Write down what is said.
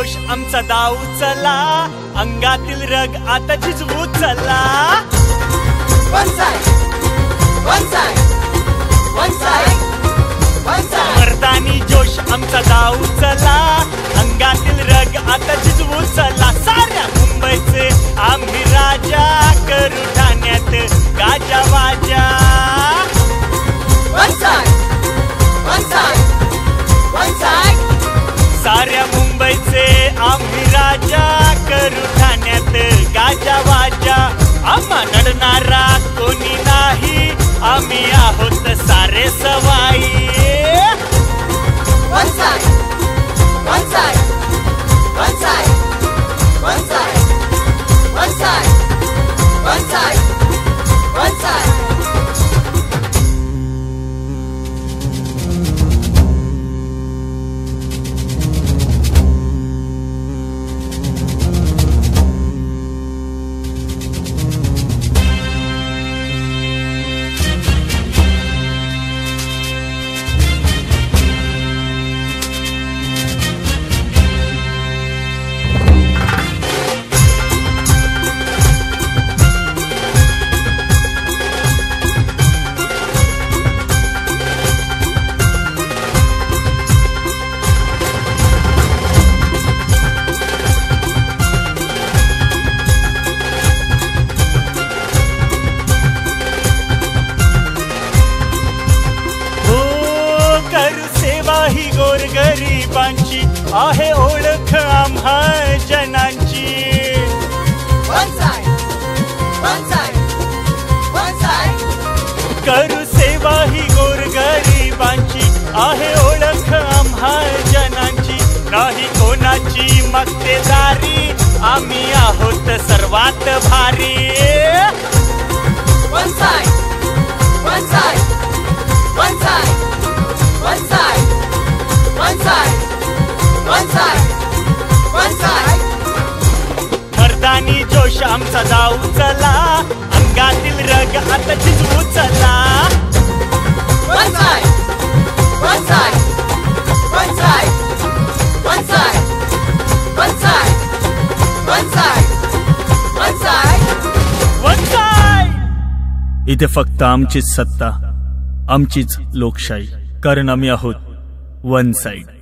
जोश आमचा दाऊ चला, अंगातील रग आता झिजवू चला. One side, one side, one side, one side. मर्दानी जोश आमचा दाऊ चला, अंगातील रग आता झिजवू चला. साऱ्या मुंबईचे आम्ही राजा, करू ठाण्यात गाजा वाजा. One side, one side, one side. साऱ्या मुंबईचे आम्ही राजा, करू ठाण्यात गाजा वाजा. आम्हा नडणारा कोणी नाही, आम्ही आहोत सारे सवाई. One side, one side, one side, one side, one side, one side, one side. ही गोरगरिबांची आहे ओळख आम्हा जनांची. One side, one side, one side. करू सेवा ही गोरगरिबांची आहे ओळख आम्हा जनांची. नाही कोणाची मक्तेदारी, आम्ही आहोत सर्वात भारी. One side, one side, one side, one side, one side, one side, one side. मर्दानी जोश आमचा दाऊ चला, अंगातील रग आता झिजवू चला. One side, one side, one side, one side, one side, one side, one side, one side. इथे फक्त आमचीच सत्ता, आमचीच लोकशाही, कारण आम्ही आहोत वन साइड.